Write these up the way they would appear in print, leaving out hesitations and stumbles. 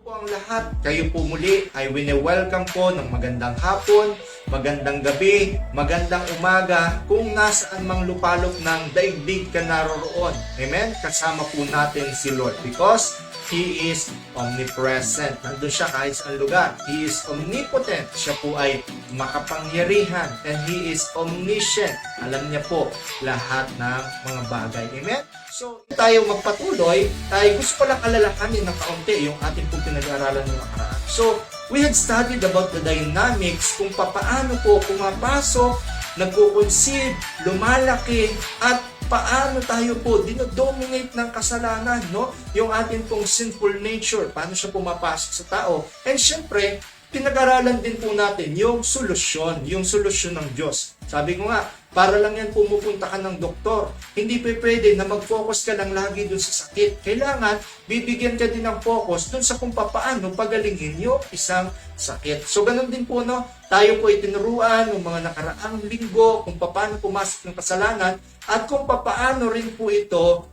po ang lahat. Kayo po muli ay wini-welcome po ng magandang hapon, magandang gabi, magandang umaga kung nasaan mang lupalop ng daigdig ka naroroon. Amen? Kasama po natin si Lord because He is omnipresent. Nandun siya kahit saan lugar. He is omnipotent. Siya po ay makapangyarihan. And He is omniscient. Alam niya po lahat ng mga bagay. Amen? So, tayo magpatuloy, tayo gusto ko lang alalahanin ng kaunti yung ating pong pinag-aaralan ng nakaraan. So, we had studied about the dynamics kung paano po pumapasok, nagko-conceive, lumalaki, at paano tayo po dinodominate ng kasalanan, no? Yung ating pong sinful nature, paano siya pumapasok sa tao. And syempre, pinag-aralan din po natin yung solusyon ng Diyos. Sabi ko nga, para lang yan pumupunta ka ng doktor. Hindi pa pwede na mag-focus ka lang lagi dun sa sakit. Kailangan, bibigyan ka din ng focus dun sa kung paano pagalingin yung isang sakit. So, ganun din po, no? Tayo po itinuruan ng mga nakaraang linggo kung paano pumasok ng kasalanan at kung paano rin po ito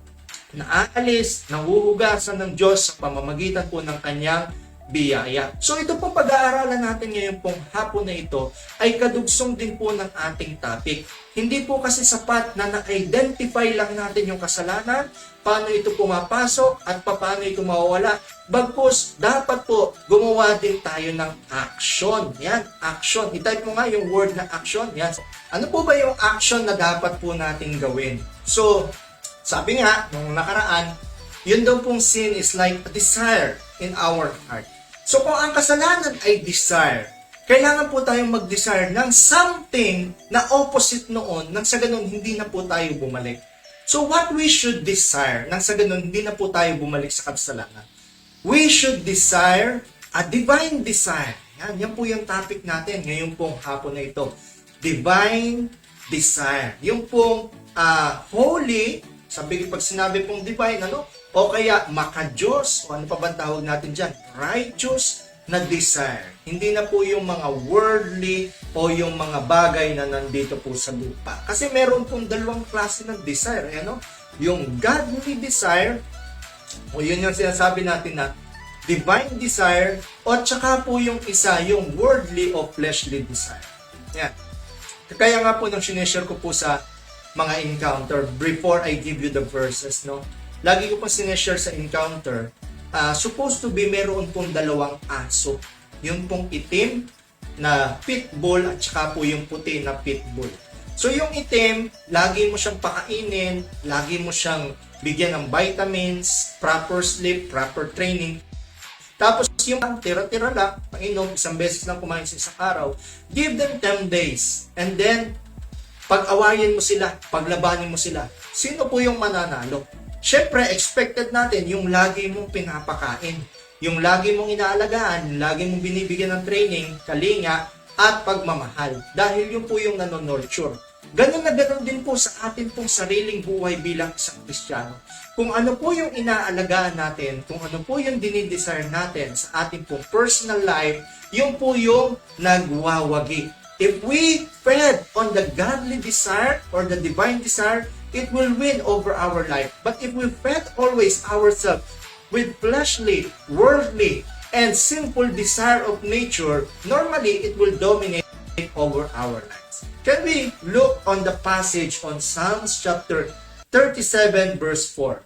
naaalis, nahuhugasan ng Diyos sa pamamagitan po ng kanyang biyaya. So ito pong pag-aaralan natin ngayon pong hapon na ito ay kadugsong din po ng ating topic. Hindi po kasi sapat na na-identify lang natin yung kasalanan, paano ito pumapasok at paano ito mawawala. Bagkus, dapat po gumawa din tayo ng action. Yan, action. I-type mo nga yung word na action. Yan. Ano po ba yung action na dapat po natin gawin? So, sabi nga, nung nakaraan, yun daw pong sin is like a desire in our heart. So kung ang kasalanan ay desire, kailangan po tayong mag-desire ng something na opposite noon nang sa ganun hindi na po tayo bumalik. So what we should desire nang sa ganun hindi na po tayo bumalik sa kasalanan? We should desire a divine desire. Yan po yung topic natin ngayon pong hapon na ito. Divine desire. Yung pong holy, sabi pag sinabi pong divine, o kaya maka-Diyos, o ano pa bang tawag natin dyan? Righteous na desire. Hindi na po yung mga worldly o yung mga bagay na nandito po sa lupa. Kasi meron pong dalawang klase ng desire. Yung godly desire, o yun yung sinasabi natin na divine desire, o tsaka po yung isa, yung worldly o fleshly desire. Yan. Kaya nga po nung sineshare ko po sa mga encounter, before I give you the verses, lagi ko pong sineshare sa encounter, supposed to be meron pong dalawang aso. Yung pong itim na pitbull at saka po yung puti na pitbull. So yung itim, lagi mo siyang pakainin, lagi mo siyang bigyan ng vitamins, proper sleep, proper training. Tapos yung tira-tira lang, painom, isang beses lang kumain sa isang araw, give them 10 days. And then, pag-awayin mo sila, paglabanin mo sila, sino po yung mananalo? Siyempre, expected natin yung lagi mong pinapakain, yung lagi mong inaalagaan, yung lagi mong binibigyan ng training, kalinga, at pagmamahal. Dahil yun po yung nanonurture. Ganun na ganun din po sa atin pong sariling buhay bilang isang Kristiyano. Kung ano po yung inaalagaan natin, kung ano po yung dinidesire natin sa ating pong personal life, yun po yung nagwawagi. If we fed on the godly desire or the divine desire, it will win over our life. But if we fed always ourselves with fleshly, worldly, and sinful desire of nature, normally it will dominate over our lives. Can we look on the passage on Psalms chapter 37 verse 4?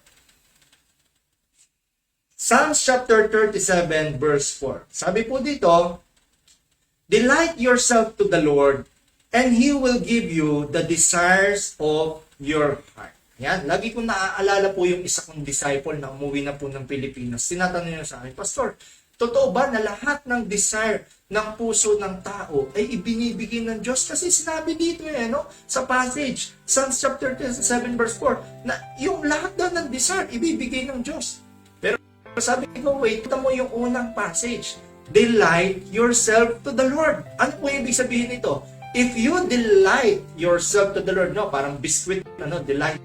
Psalms chapter 37 verse 4. Sabi po dito, delight yourself to the Lord, and He will give you the desires of your heart. Yan, lagi kong naaalala po yung isa kong disciple na umuwi na po ng Pilipinas. Tinatanong niya sa akin, Pastor, totoo ba na lahat ng desire ng puso ng tao ay ibinibigay ng Diyos? Kasi sinabi dito sa passage, Psalms chapter 7 verse 4, na yung lahat daw ng desire ibibigay ng Diyos. Pero sabi ko, wait, kita mo yung unang passage. Delight yourself to the Lord. Ano po ibig sabihin nito? If you delight yourself to the Lord, parang biscuit, delight.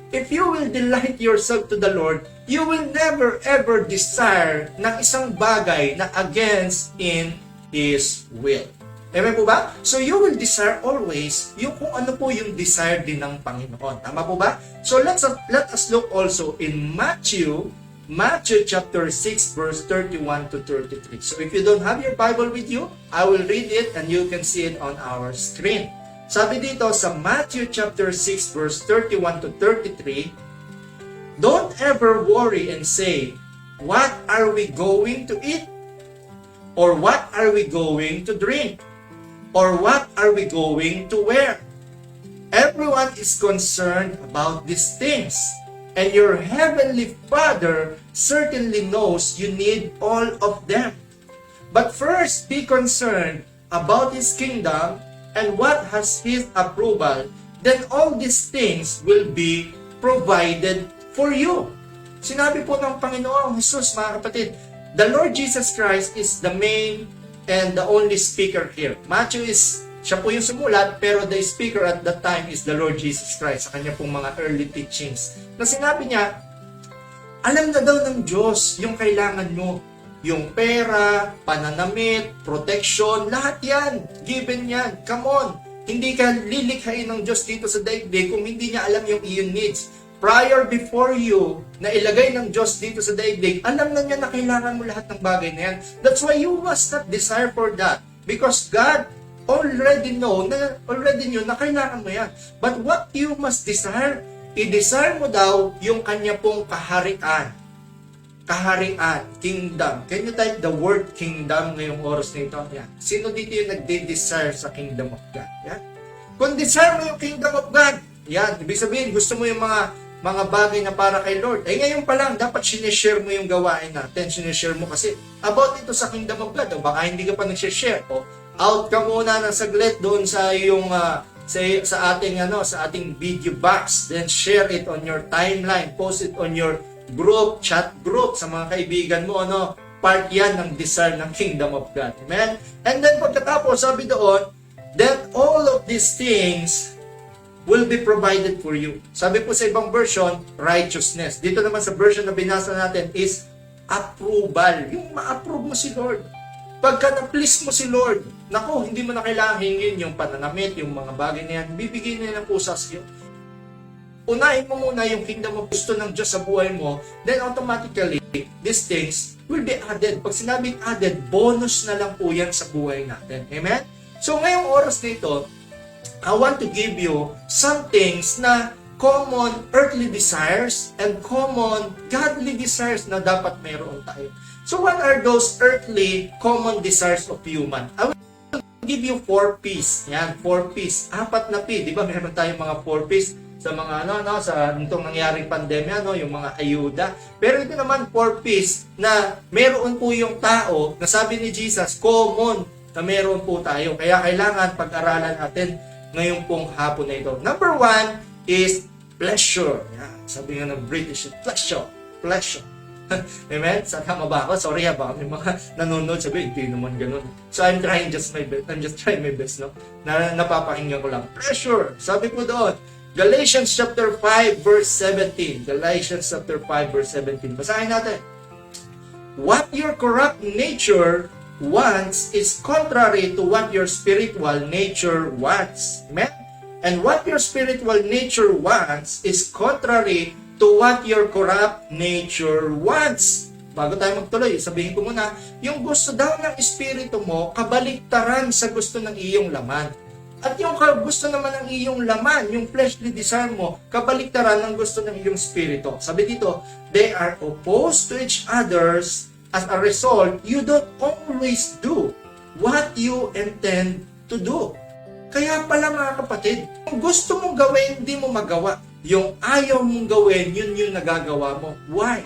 If you will delight yourself to the Lord, you will never ever desire ng isang bagay na against in His will. Amen po ba? So you will desire always yung kung ano po yung desire din ng Panginoon. Tama po ba? So let us look also in Matthew Matthew chapter 6 verse 31 to 33. So if you don't have your Bible with you, I will read it and you can see it on our screen. Sabi dito sa Matthew chapter 6 verse 31 to 33, don't ever worry and say, what are we going to eat? Or what are we going to drink? Or what are we going to wear? Everyone is concerned about these things, and your heavenly Father certainly knows you need all of them. But first, be concerned about His kingdom and what has His approval, then all these things will be provided for you. Sinabi po ng Panginoong Jesus, mga kapatid, the Lord Jesus Christ is the main and the only speaker here. Matthew siya po yung sumulat, pero the speaker at that time is the Lord Jesus Christ sa kanya pong mga early teachings. Na sinabi niya, alam na daw ng Diyos yung kailangan mo. Yung pera, pananamit, protection, lahat yan. Given yan. Come on. Hindi ka lilikhain ng Diyos dito sa daigdig kung hindi niya alam yung iyong needs. Prior before you, na ilagay ng Diyos dito sa daigdig, alam na niya na kailangan mo lahat ng bagay na yan. That's why you must not desire for that. Because God already knew na kailangan mo yan. But what you must desire, i-desire mo daw yung kanya pong kaharian. Kaharian, kingdom. Can you type the word kingdom ngayong oras na ito? Yan. Sino dito yung nagde-desire sa kingdom of God? Yan. Kung desire mo yung kingdom of God, yan, ibig sabihin, gusto mo yung mga bagay na para kay Lord. Eh ngayon pa lang, dapat sinishare mo yung gawain natin. Sinishare mo kasi about ito sa kingdom of God. O baka hindi ka pa nagsishare. O out ka muna ng saglit doon sa yung sa ating video box. Then share it on your timeline. Post it on your group, chat group sa mga kaibigan mo. Part yan ng desire ng kingdom of God. Amen? And then pagkatapos, sabi doon, that all of these things will be provided for you. Sabi po sa ibang version, righteousness. Dito naman sa version na binasa natin is approval. Yung ma-approve mo si Lord. Pagka na-please mo si Lord, naku, hindi mo na kailangan hingin yung pananamit, yung mga bagay na yan, bibigyan niya ng pusa sa iyo. Unahin mo muna yung kingdom of gusto ng Diyos sa buhay mo, then automatically, these things will be added. Pag sinabing added, bonus na lang po yan sa buhay natin. Amen? So ngayong oras dito, I want to give you some things na common earthly desires and common godly desires na dapat mayroon tayo. So what are those earthly common desires of human? I will give you 4 P's. Yan, 4 P's. 4 na P. Di ba meron tayong mga 4 P's sa mga sa itong nangyaring pandemya, yung mga ayuda. Pero ito naman 4 P's na meron po yung tao na sabi ni Jesus, common na meron po tayo. Kaya kailangan pag-aralan natin ngayong pong hapon na ito. Number 1 is pleasure. Yan, sabi nga ng British, pleasure. Pleasure. Amen? Tama ba ako? Sorry baka may mga nanonood sabi, hindi naman ganun. So I'm just trying my best, no? Napapakinggan ko lang. Pressure. Sabi ko doon, Galatians chapter 5 verse 17. Galatians chapter 5 verse 17. Basahin natin. What your corrupt nature wants is contrary to what your spiritual nature wants. Amen? And what your spiritual nature wants is contrary to what your corrupt nature wants. Bago tayo magtuloy, sabihin ko muna, yung gusto daw ng espiritu mo, kabaliktaran sa gusto ng iyong laman. At yung gusto naman ng iyong laman, yung fleshly desire mo, kabaliktaran ng gusto ng iyong espiritu. Sabi dito, they are opposed to each others. As a result, you don't always do what you intend to do. Kaya pala mga kapatid, kung gusto mong gawin, hindi mo magawa. Yung ayaw mong gawin, yun yung nagagawa mo. Why?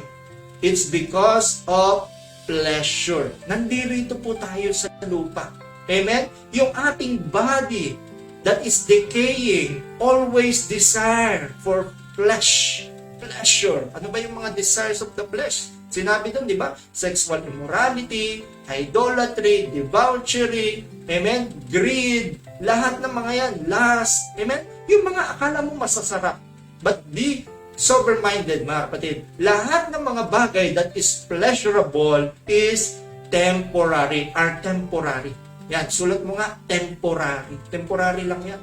It's because of pleasure. Nandito po tayo sa lupa. Amen? Yung ating body that is decaying always desire for pleasure. Ano ba yung mga desires of the flesh? Sinabi doon, di ba? Sexual immorality, idolatry, debauchery, amen? Greed, lahat ng mga yan, lust, amen? Yung mga akala mo masasarap. But be sober-minded, mga kapatid. Lahat ng mga bagay that is pleasurable is temporary, are temporary. Yan, sulat mo nga, temporary. Temporary lang yan.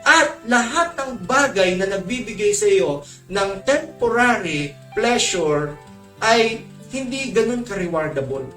At lahat ng bagay na nagbibigay sa iyo ng temporary pleasure ay hindi ganun ka-rewardable.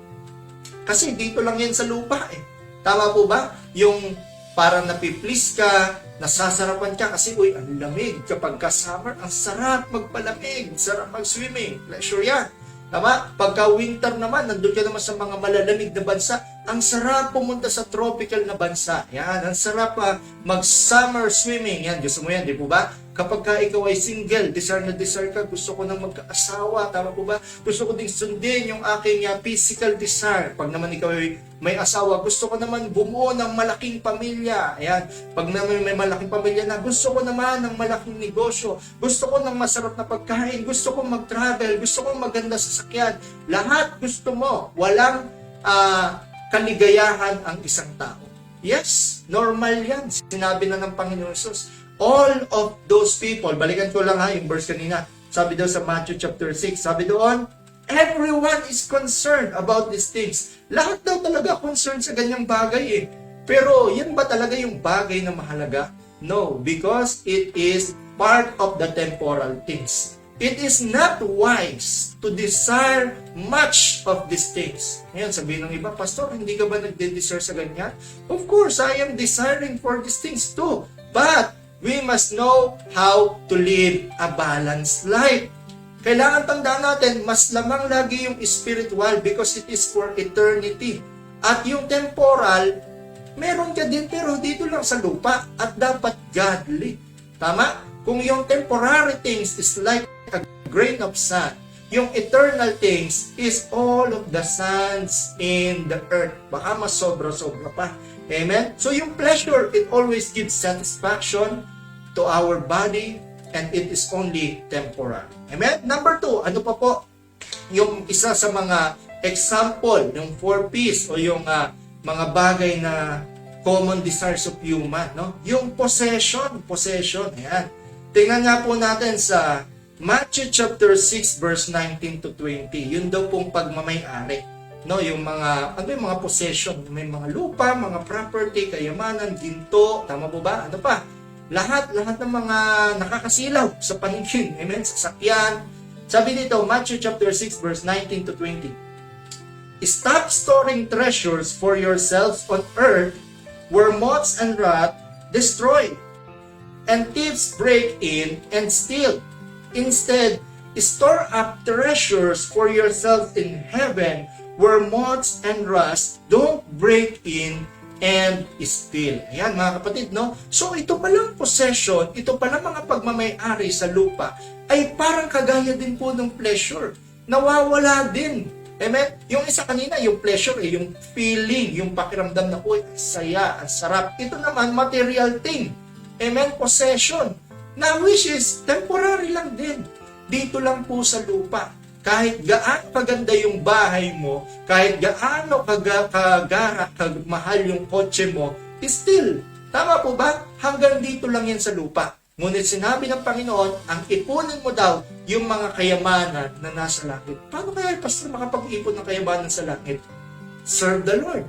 Kasi dito lang yan sa lupa eh. Tama po ba? Yung parang napiplease ka, nasasarapan ka kasi, uy, ang lamig. Kapag ka-summer, ang sarap magpalamig, sarap mag-swimming. Pleasure yan. Tama? Pagka winter naman, nandun ka naman sa mga malalamig na bansa, ang sarap pumunta sa tropical na bansa. Yan, ang sarap mag-summer swimming. Yan, gusto mo yan, di po ba? Kapag ka ikaw ay single, desire na desire ka, gusto ko nang magkaasawa, tama po ba? Gusto ko ding sundin yung aking physical desire. Pag naman ikaw ay may asawa, gusto ko naman bumuo ng malaking pamilya. Ayan, pag naman may malaking pamilya na, gusto ko naman ng malaking negosyo. Gusto ko ng masarap na pagkain. Gusto ko mag-travel. Gusto ko maganda sasakyan. Lahat gusto mo. Walang kaligayahan ang isang tao. Yes, normal yan. Sinabi na ng Panginoon Jesus. All of those people, balikan ko lang yung verse kanina. Sabi daw sa Matthew chapter 6, sabi doon, everyone is concerned about these things. Lahat daw talaga concerned sa ganyang bagay eh. Pero yan ba talaga yung bagay na mahalaga? No, because it is part of the temporal things. It is not wise to desire much of these things. Ngayon, sabihin ng iba, Pastor, hindi ka ba nagde-desire sa ganyan? Of course, I am desiring for these things too. But we must know how to live a balanced life. Kailangan tandaan natin, mas lamang lagi yung spiritual because it is for eternity. At yung temporal, meron ka din pero dito lang sa lupa at dapat godly. Tama? Kung yung temporary things is like a grain of sand, yung eternal things is all of the sands in the earth. Baka mas sobra-sobra pa. Amen? So yung pleasure, it always gives satisfaction to our body and it is only temporal. Amen? Number 2, ano pa po? Yung isa sa mga example, yung 4 P's o yung mga bagay na common desires of human, no? Yung possession, ayan. Tingnan nga po natin sa Matthew chapter 6 verse 19 to 20. Yun daw pong pagmamay-ari. No, yung mga mga possession, may mga lupa, mga property, kayamanan, ginto, tama po ba? Ano pa? Lahat ng mga nakakasilaw sa paningin. Amen? Sasakyan. Sabi dito, Matthew chapter 6 verse 19 to 20. Stop storing treasures for yourselves on earth where moths and rot destroy and thieves break in and steal. Instead, store up treasures for yourselves in heaven where moths and rust don't break in and steal. Ayan mga kapatid, no? So ito palang possession, ito palang mga pagmamay-ari sa lupa ay parang kagaya din po ng pleasure. Nawawala din. Amen? Yung isa kanina, yung pleasure, yung feeling, yung pakiramdam na, uy, saya, ang sarap. Ito naman, material thing. Amen? Possession. Na which is temporary lang din. Dito lang po sa lupa. Kahit gaano kaganda yung bahay mo, kahit gaano kagmahal yung kotse mo, still, tama po ba? Hanggang dito lang yan sa lupa. Ngunit sinabi ng Panginoon, ang ipunin mo daw yung mga kayamanan na nasa langit. Paano kaya, Pastor, makapag-ipon ng kayamanan sa langit? Serve the Lord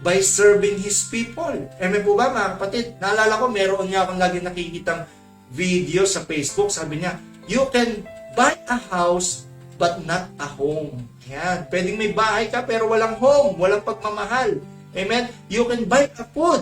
by serving His people. Amen po ba, mga kapatid? Naalala ko, meron niya akong lagi nakikitang video sa Facebook. Sabi niya, you can buy a house but not a home. Yan. Pwedeng may bahay ka pero walang home, walang pagmamahal. Amen? You can buy a food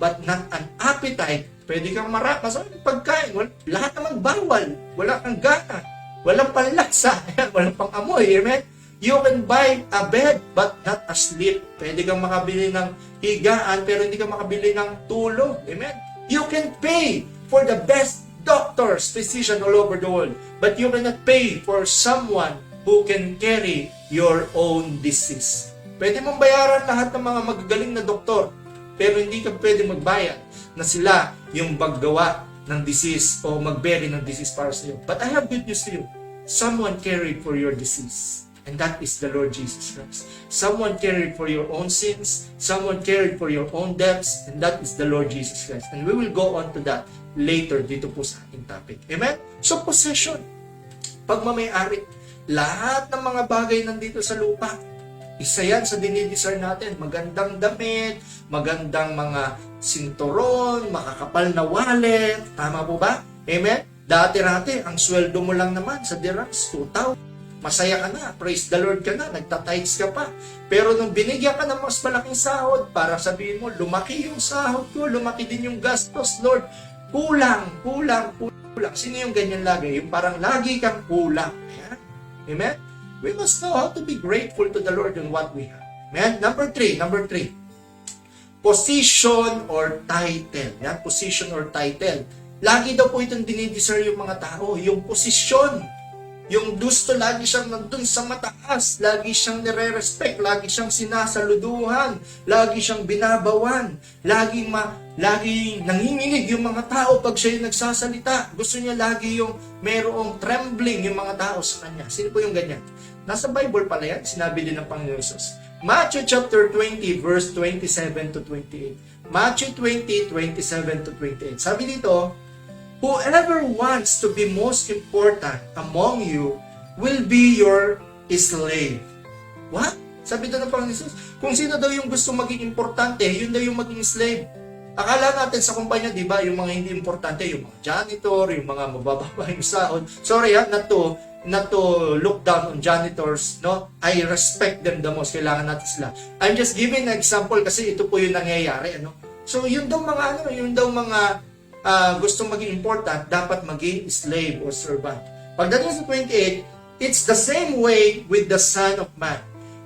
but not an appetite. Pwede kang masamang pagkain. Lahat naman bawal. Wala kang gana. Walang panlasa. Walang pang-amoy. Amen? You can buy a bed but not a sleep. Pwede kang makabili ng higaan pero hindi ka makabili ng tulog. Amen? You can pay for the best doctors, physicians all over the world, but you cannot pay for someone who can carry your own disease. Pwede mong bayaran lahat ng mga magagaling na doktor, pero hindi ka pwede magbayad na sila yung maggawa ng disease o magbury ng disease para sa iyo. But I have good news to you. Someone carried for your disease, and that is the Lord Jesus Christ. Someone carried for your own sins, someone carried for your own debts, and that is the Lord Jesus Christ. And we will go on to that later dito po sa ating topic. Amen? So, possession. Pagmamay-ari. Lahat ng mga bagay nandito sa lupa. Isa yan sa dinidesire natin. Magandang damit, magandang mga sinturon, makakapal na wallet. Tama po ba? Amen? Dati-rati, ang sweldo mo lang naman sa dirhams, 2,000. masaya ka na, praise the Lord ka na, nagtatides ka pa. Pero nung binigyan ka ng mas malaking sahod, para sabihin mo, lumaki yung sahod ko, lumaki din yung gastos, Lord. Kulang. Sino yung ganyan lagi? Yung parang lagi kang kulang. Ayan. Amen? We must know how to be grateful to the Lord on what we have. Amen? Number three. Position or title. Yan, position or title. Lagi daw po itong dinideserve yung mga tao. Yung posisyon. Yung gusto, lagi siyang nandun sa mataas. Lagi siyang nire-respect. Lagi siyang sinasaluduhan. Lagi siyang binabawan. Laging nanginginig yung mga tao pag siya yung nagsasalita. Gusto niya lagi yung merong trembling yung mga tao sa kanya. Sino po yung ganyan? Nasa Bible pala yan. Sinabi din ng Panginoon Jesus. Matthew chapter 20 verse 27 to 28. Matthew 20, 27 to 28. Sabi dito, whoever wants to be most important among you will be your slave. What? Sabi doon ng Panginoon Jesus, kung sino daw yung gusto maging importante, yun daw yung maging slave. Akala natin sa kumpanya, di ba, yung mga hindi importante, yung mga janitor, yung mga mabababa yung sahod. Sorry not to look down on janitors, no? I respect them the most. Kailangan natin sila. I'm just giving an example kasi ito po yung nangyayari, ano? So, yun daw mga gustong maging important, dapat maging slave or servant. Pagdating sa 28, it's the same way with the Son of Man.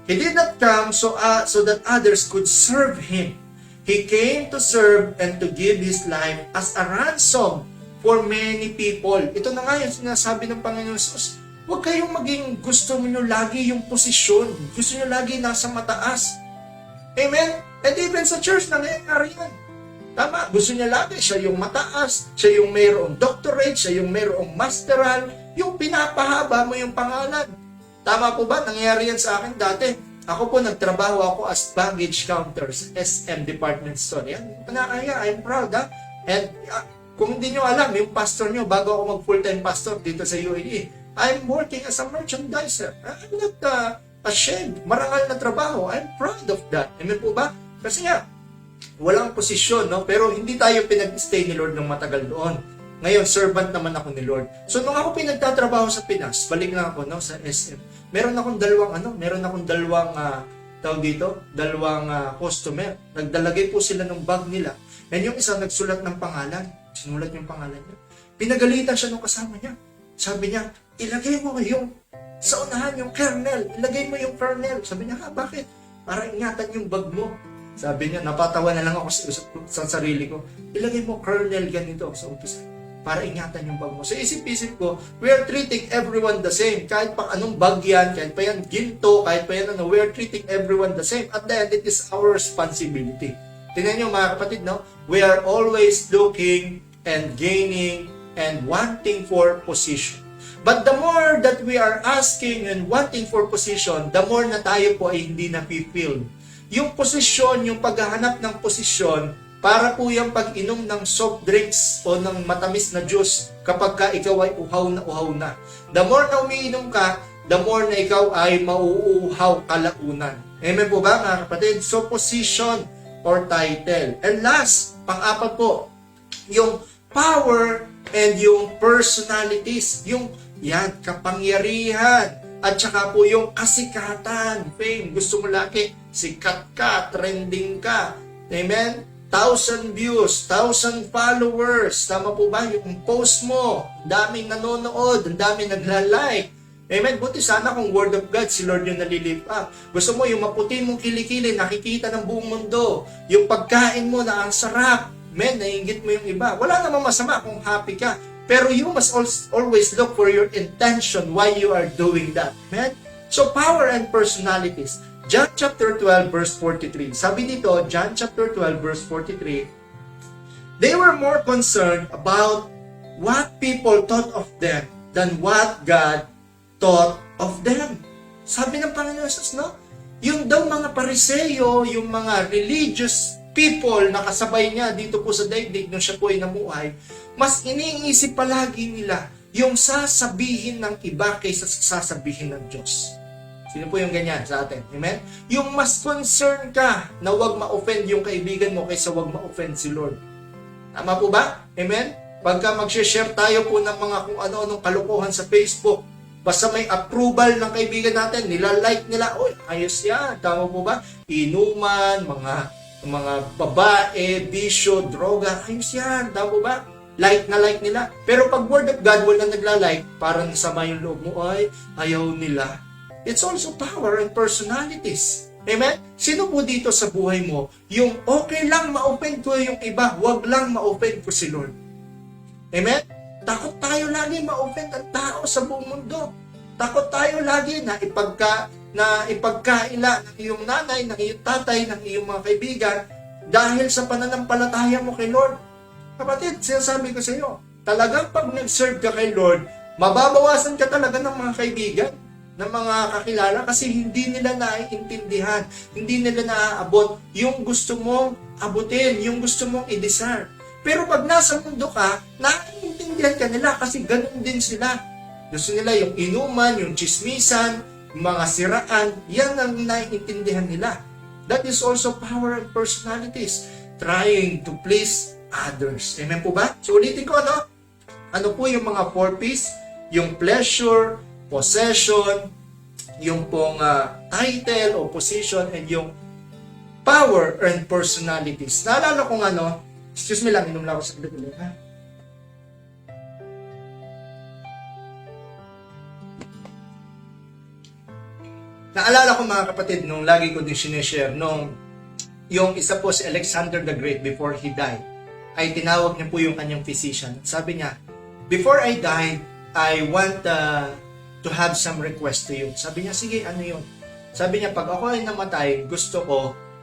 He did not come so that others could serve Him. He came to serve and to give His life as a ransom for many people. Ito na nga yung sinasabi ng Panginoon Jesus. Huwag kayong maging gusto niyo lagi yung posisyon. Gusto niyo lagi nasa mataas. Amen? And even sa church, nangyayari yan. Tama, gusto niya lagi, siya yung mataas, siya yung mayroong doctorate, siya yung mayroong masteral, yung pinapahaba mo yung pangalan. Tama po ba? Nangyayari yan sa akin dati. Ako po, nagtrabaho ako as baggage counter sa SM Department Store. Yan, nakaya, I'm proud, ha? And kung hindi nyo alam, yung pastor nyo, bago ako mag full-time pastor dito sa UAE, I'm working as a merchandiser. I'm not ashamed. Marangal na trabaho. I'm proud of that. Amen po ba? Kasi nga, walang posisyon, no? Pero hindi tayo pinag-stay ni Lord ng matagal doon. Ngayon, servant naman ako ni Lord. So, nung ako pinagtatrabaho sa Pinas, balik na ako, no, sa SM. Meron akong dalawang customer. Nagdalagay po sila ng bag nila. And yung isa nagsulat ng pangalan. Sinulat yung pangalan niya. Pinagalitan siya ng kasama niya. Sabi niya, ilagay mo yung sa unahan yung kernel. Ilagay mo yung kernel. Sabi niya, bakit? Para ingatan yung bag mo. Sabi niya, napatawa na lang ako sa sarili ko. Ilagay mo kernel ganito sa umpisa para ingatan yung bag mo. So isip-isip ko, we are treating everyone the same. Kahit pa anong bag yan, kahit pa yan ginto, kahit pa yan we are treating everyone the same. At the end, it is our responsibility. Tingnan niyo mga kapatid, no? We are always looking and gaining and wanting for position. But the more that we are asking and wanting for position, the more na tayo po ay hindi na-fulfill. Yung posisyon, yung paghahanap ng posisyon, para po yung pag-inom ng soft drinks o ng matamis na juice kapag ka ikaw ay uhaw na. The more na umiinom ka, the more na ikaw ay mauuhaw kalaunan. Amen po ba mga kapatid? So position or title. And last, pang-apat po, yung power and yung personalities. Yung yan, kapangyarihan. At saka po yung kasikatan, fame. Gusto mo laki, sikat ka, trending ka. Amen? 1,000 views, 1,000 followers. Tama po ba? Yung post mo, daming nanonood, ang daming nagla-like. Amen? Buti sana kung word of God, si Lord yung nalilift up. Gusto mo, yung maputi mong kilikili, nakikita ng buong mundo. Yung pagkain mo na ang sarap. Amen? Naiingit mo yung iba. Wala namang masama kung happy ka. Pero you must always look for your intention why you are doing that. Amen? So, power and personalities. John chapter 12 verse 43. Sabi dito, John chapter 12 verse 43, they were more concerned about what people thought of them than what God thought of them. Sabi ng Panginoon Jesus, no? Yung daw mga Pariseo, yung mga religious people na kasabay niya dito po sa daigdig nung siya po ay namuhay, mas iniisip palagi nila yung sasabihin ng iba kaysa sasabihin ng Diyos. Sino po yung ganyan sa atin? Amen? Yung mas concern ka na wag ma-offend yung kaibigan mo kaysa wag ma-offend si Lord. Tama po ba? Amen? Pagka mag-share tayo po ng mga kung ano-anong kalokohan sa Facebook, Basta may approval ng kaibigan natin, nila-like nila, oy, ayos yan. Tama po ba? Inuman, mga babae, bisyo, droga, ayos yan. Tama po ba? Like na like nila. Pero pag word of God, wala nagla-like, parang sama yung loob mo, ay, ayaw nila. It's also power and personalities. Amen? Sino po dito sa buhay mo, yung okay lang ma-open ko yung iba, wag lang ma-open ko si Lord. Amen? Takot tayo lagi ma-open ang tao sa buong mundo. Takot tayo lagi na ipagkaila ng iyong nanay, ng iyong tatay, ng iyong mga kaibigan dahil sa pananampalataya mo kay Lord. Kapatid, sinasabi ko sa iyo, talagang pag nag-serve ka kay Lord, mababawasan ka talaga ng mga kaibigan, ng mga kakilala kasi hindi nila naiintindihan, hindi nila naaabot yung gusto mong abutin, yung gusto mong i-desire. Pero pag nasa mundo ka, naiintindihan ka nila kasi ganun din sila. Gusto nila yung inuman, yung chismisan, mga siraan, yan ang naiintindihan nila. That is also power and personalities, trying to please others. Amen po ba? So ulitin ko, ano po yung mga 4 P's? Yung pleasure, possession, yung pong title o position, and yung power and personalities. Naalala kong excuse me lang, inom lang ako sa saglit ha? Naalala ko mga kapatid, nung lagi ko din sinishare, yung isa po si Alexander the Great before he died, ay tinawag niya po yung kanyang physician. Sabi niya, before I died, I want to have some request to you. Sabi niya, sige, ano yun? Sabi niya, pag ako ay namatay, gusto ko,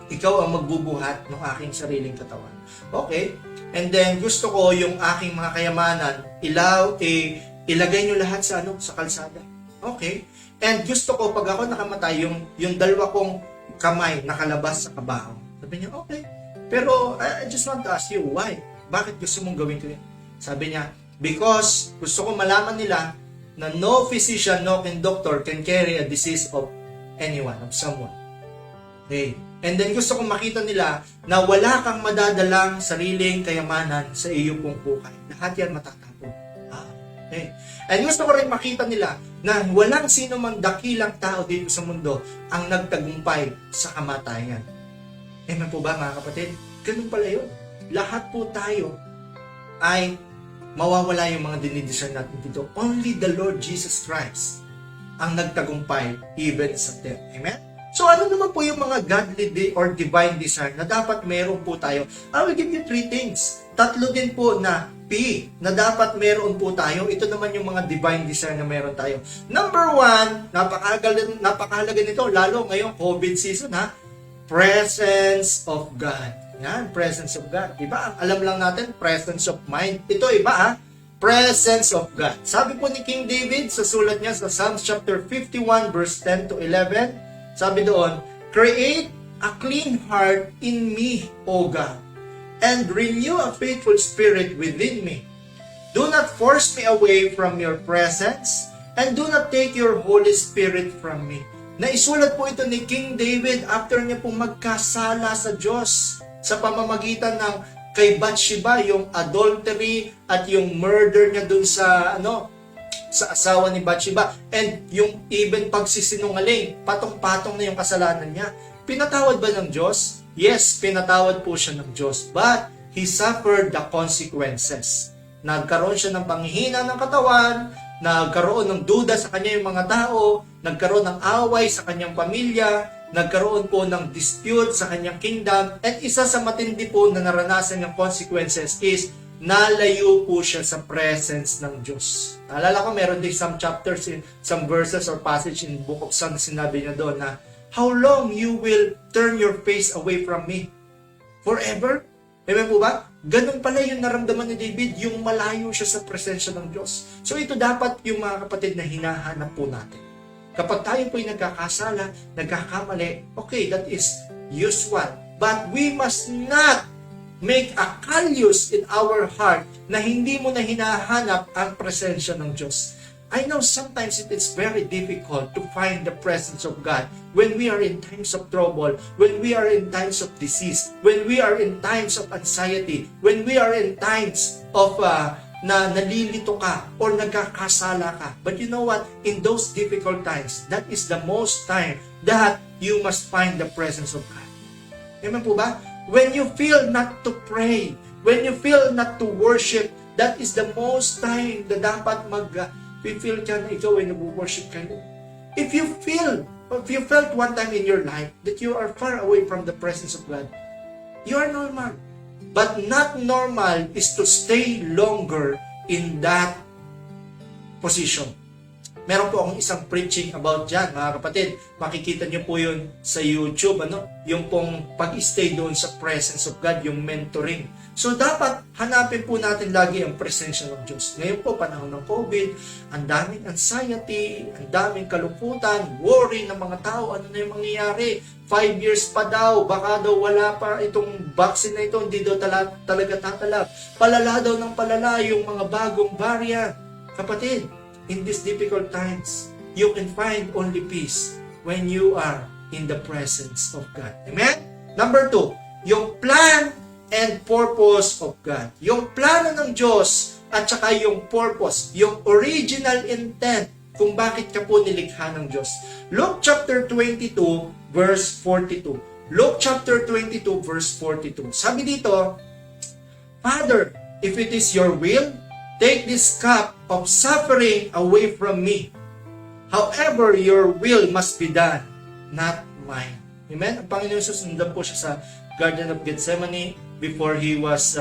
ikaw ang magbubuhat ng aking sariling katawan. Okay? And then, gusto ko yung aking mga kayamanan, ilagay nyo lahat sa kalsada. Okay? And gusto ko, pag ako nakamatay, yung dalawa kong kamay nakalabas sa kabaho. Sabi niya, okay. Pero, I just want to ask you, why? Bakit gusto mong gawin ko yun? Sabi niya, because gusto ko malaman nila na no physician, no doctor can carry a disease of anyone, of someone. Okay. And then gusto kong makita nila na wala kang madadalang sariling kayamanan sa iyo pong buhay. Lahat yan matatapon. Okay. And gusto ko rin makita nila na walang sino mang dakilang tao dito sa mundo ang nagtagumpay sa kamatayan. Amen po ba mga kapatid? Ganun pala yun. Lahat po tayo ay mawawala yung mga dinidesire natin dito. Only the Lord Jesus Christ ang nagtagumpay even sa death. Amen? So ano naman po yung mga godly or divine desire na dapat meron po tayo? I will give you 3 things. 3 din po na P na dapat meron po tayo. Ito naman yung mga divine desire na meron tayo. Number 1, napakahalaga nito, lalo ngayong COVID season presence of God. Yan, presence of God. Diba? Alam lang natin, presence of mind. Ito iba presence of God. Sabi po ni King David sa sulat niya sa Psalms chapter 51 verse 10 to 11, sabi doon, create a clean heart in me, O God, and renew a faithful spirit within me. Do not force me away from your presence, and do not take your Holy Spirit from me. Naisulat po ito ni King David after niya pong magkasala sa Diyos sa pamamagitan ng kay Bathsheba, yung adultery at yung murder niya dun sa sa asawa ni Bathsheba, and yung even pagsisinungaling, patong-patong na yung kasalanan niya. Pinatawad ba ng Diyos? Yes, pinatawad po siya ng Diyos, but he suffered the consequences. Nagkaroon siya ng panghihina ng katawan, nagkaroon ng duda sa kanya yung mga tao, nagkaroon ng away sa kanyang pamilya, nagkaroon po ng dispute sa kanyang kingdom, at isa sa matindi po na naranasan ng consequences is nalayo po siya sa presence ng Diyos. Naalala ko, meron din some chapters, some verses or passage in Book of Psalms, sinabi niya doon na, how long you will turn your face away from me? Forever? Amen po ba? Ganun pala yung naramdaman ni David, yung malayo siya sa presensya ng Diyos. So ito dapat yung mga kapatid na hinahanap po natin. Kapag tayo po'y nagkakasala, nagkakamali, okay, that is usual. But we must not make a callous in our heart na hindi mo na hinahanap ang presensya ng Diyos. I know sometimes it is very difficult to find the presence of God when we are in times of trouble, when we are in times of disease, when we are in times of anxiety, when we are in times of na nalilito ka or nagkakasala ka. But you know what? In those difficult times, that is the most time that you must find the presence of God. Amen po ba? When you feel not to pray, when you feel not to worship, that is the most time na dapat feel ka na ikaw ay nag-worship kayo. If you felt one time in your life that you are far away from the presence of God, you are normal. But not normal is to stay longer in that position. Meron po akong isang preaching about dyan, mga kapatid. Makikita niyo po yun sa YouTube, yung pong pag-stay doon sa presence of God, yung mentoring. So dapat hanapin po natin lagi ang presensya ng Diyos. Ngayon po, panahon ng COVID, ang daming anxiety, ang daming kalungkutan, worry ng mga tao, ano na yung mangyayari? 5 years pa daw, baka daw wala pa itong vaccine na ito, hindi daw talaga tatalab. Palala daw ng palala yung mga bagong variant. Kapatid, in these difficult times, you can find only peace when you are in the presence of God. Amen? Number 2, yung plan and purpose of God. Yung plano ng Diyos at saka yung purpose, yung original intent kung bakit ka po nilikha ng Diyos. Luke chapter 22 verse 42. Luke chapter 22 verse 42. Sabi dito, Father, if it is your will, take this cup of suffering away from me. However, your will must be done, not mine. Amen? Ang Panginoon Jesus, sundan po siya sa Garden of Gethsemane before He was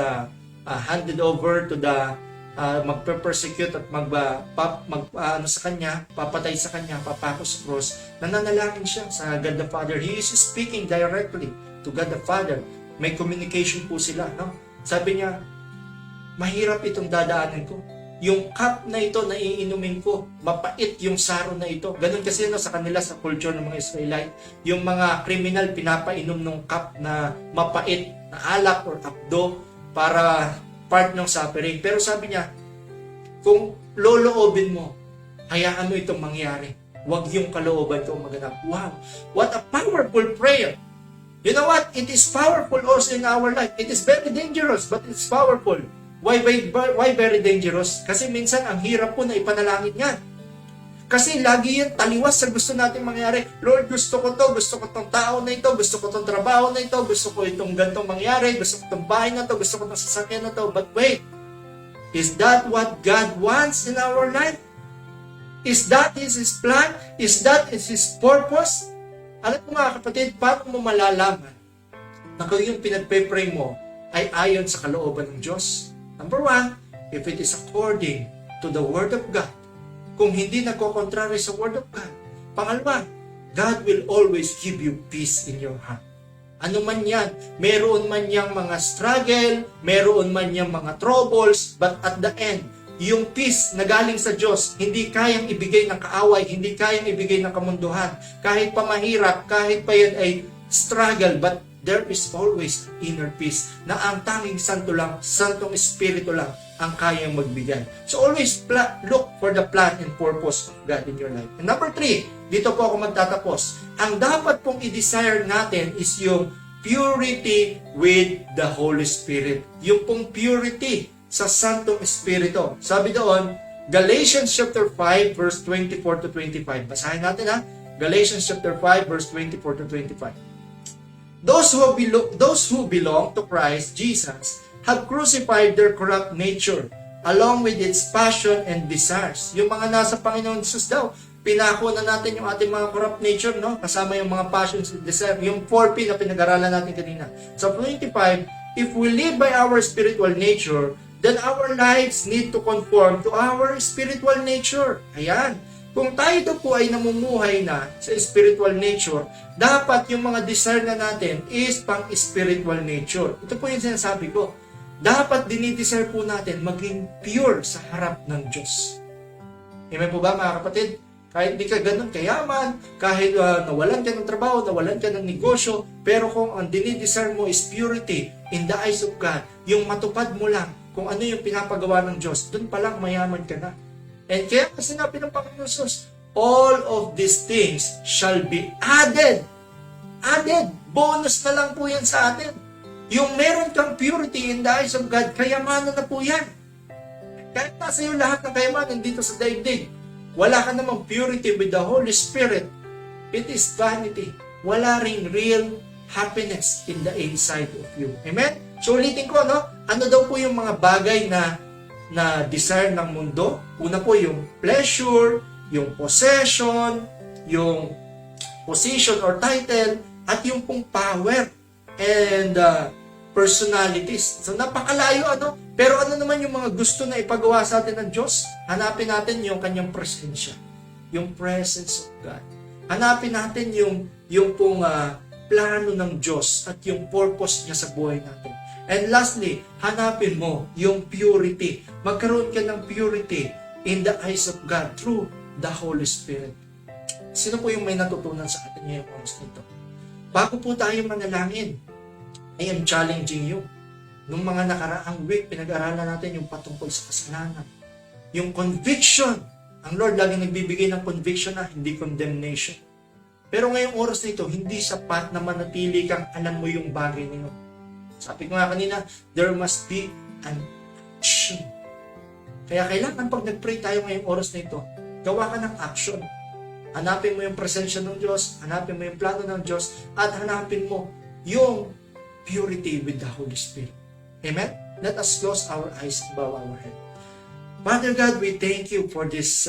handed over to the magpe-persecute at sa kanya, papatay sa kanya, papako sa cross. Nananalangin siya sa God the Father. He is speaking directly to God the Father. May communication po sila. No? Sabi niya, mahirap itong dadaanan ko. Yung cup na ito na iinumin ko, mapait yung saro na ito. Ganun kasi sa kanila, sa culture ng mga Israelite, yung mga kriminal pinapainom ng cup na mapait, na alak or abdo para part ng suffering. Pero sabi niya, kung loloobin mo, hayaan mo itong mangyari. Huwag yung kalooban ko maganap. Wow! What a powerful prayer! You know what? It is powerful also in our life. It is very dangerous, but it's powerful. Why very dangerous? Kasi minsan ang hirap po na ipanalangin yan. Kasi lagi yan taliwas sa gusto natin mangyari. Lord, gusto ko tong tao na ito, gusto ko tong trabaho na ito, gusto ko itong gantong mangyari, gusto ko tong bahay na to, gusto ko tong sasakyan na to. But wait, is that what God wants in our life? Is that His plan? Is that His purpose? Alam mo mga kapatid, paano mo malalaman na kung yung pinagpe-pray mo ay ayon sa kalooban ng Diyos? Number 1, if it is according to the Word of God. Kung hindi nagko-contrary sa Word of God. Pangalawa, God will always give you peace in your heart. Ano man yan, meron man yang mga struggle, meron man yang mga troubles, but at the end, yung peace na galing sa Diyos, hindi kayang ibigay ng kaaway, hindi kayang ibigay ng kamunduhan. Kahit pa mahirap, kahit pa yan ay struggle, but there is always inner peace na ang tanging santo lang, santong espiritu lang ang kayang magbigay. So always look for the plan and purpose of God in your life. And number 3, dito po ako magtatapos. Ang dapat pong i-desire natin is yung purity with the Holy Spirit. Yung pong purity sa Santong Espiritu. Sabi doon, Galatians chapter 5 verse 24 to 25. Basahin natin ha. Galatians chapter 5 verse 24 to 25. Those who belong to Christ Jesus have crucified their corrupt nature along with its passion and desires. Yung mga nasa Panginoon Jesus daw, pinako na natin yung ating mga corrupt nature, no? Kasama yung mga passions and desires. Yung 4P na pinag-aralan natin kanina. So 25, if we live by our spiritual nature, then our lives need to conform to our spiritual nature. Ayan. Kung tayo po ay namumuhay na sa spiritual nature, dapat yung mga desire na natin is pang-spiritual nature. Ito po yung sinasabi ko. Dapat dinidesire po natin maging pure sa harap ng Diyos. Amen po ba mga kapatid? Kahit di ka ganun kayaman, kahit nawalan ka ng trabaho, nawalan ka ng negosyo, pero kung ang dinidesire mo is purity in the eyes of God, yung matupad mo lang kung ano yung pinapagawa ng Diyos, dun pa lang mayaman ka na. And kaya sinabi ng Panginoon Jesus, all of these things shall be added. Added. Bonus na lang po yan sa atin. Yung meron kang purity in the eyes of God, kayamanan na po yan. Kahit nasa iyo lahat ng kayamanan dito sa daigdig, wala ka namang purity with the Holy Spirit, it is vanity. Wala ring real happiness in the inside of you. Amen? So ulitin ko, no? Ano daw po yung mga bagay na desire ng mundo? Una po yung pleasure, yung possession, yung position or title, at yung pong power and personalities. So napakalayo, ano? Pero ano naman yung mga gusto na ipagawa sa atin ng Diyos? Hanapin natin yung kanyang presensya. Yung presence of God. Hanapin natin yung pong plano ng Diyos at yung purpose niya sa buhay natin. And lastly, hanapin mo yung purity. Magkaroon ka ng purity in the eyes of God through the Holy Spirit. Sino po yung may natutunan sa atin ngayong oras nito? Bago po tayo manalangin, I am challenging you. Nung mga nakaraang week, pinag-aralan natin yung patungkol sa kasalanan. Yung conviction. Ang Lord lagi nagbibigay ng conviction na hindi condemnation. Pero ngayong oras nito, hindi sapat na manatili kang alam mo yung bagay na yun. Sabi ko nga kanina, there must be an action. Kaya kailangan pag nag-pray tayo ngayong oras na ito, gawa ka ng action. Hanapin mo yung presensya ng Diyos, hanapin mo yung plano ng Diyos, at hanapin mo yung purity with the Holy Spirit. Amen? Let us close our eyes and bow our head. Father God, we thank you for this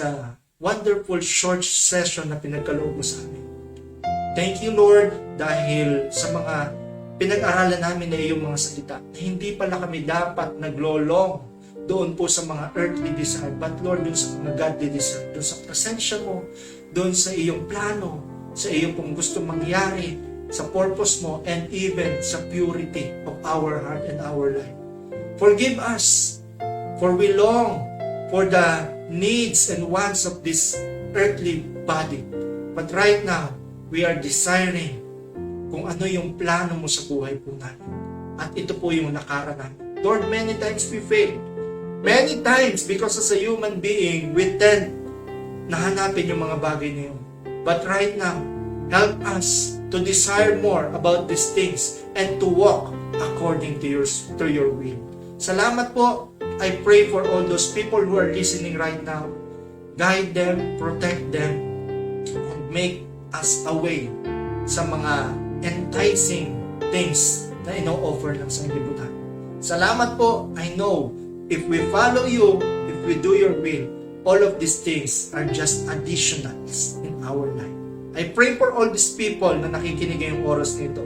wonderful short session na pinagkaloob mo sa amin. Thank you, Lord, dahil sa mga pinag-aralan namin na iyong mga salita, na hindi pala kami dapat naglolong doon po sa mga earthly desire, but Lord, doon sa mga godly desire, doon sa presensya mo, doon sa iyong plano, sa iyong pong gusto mangyari, sa purpose mo, and even sa purity of our heart and our life. Forgive us, for we long for the needs and wants of this earthly body. But right now, we are desiring kung ano yung plano mo sa buhay po natin. At ito po yung lakaran namin. Lord, many times we failed. Many times, because as a human being, we tend na hanapin yung mga bagay na yun. But right now, help us to desire more about these things and to walk according to your will. Salamat po. I pray for all those people who are listening right now. Guide them, protect them, and make us away sa mga enticing things na ino-offer ng sanglibutan. Salamat po. I know if we follow you, if we do your will, all of these things are just additionals in our life. I pray for all these people na nakikinig ngayong oras nito.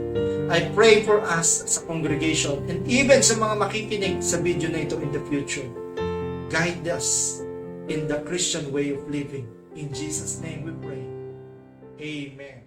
I pray for us sa congregation and even sa mga makikinig sa video na ito in the future. Guide us in the Christian way of living. In Jesus' name we pray. Amen.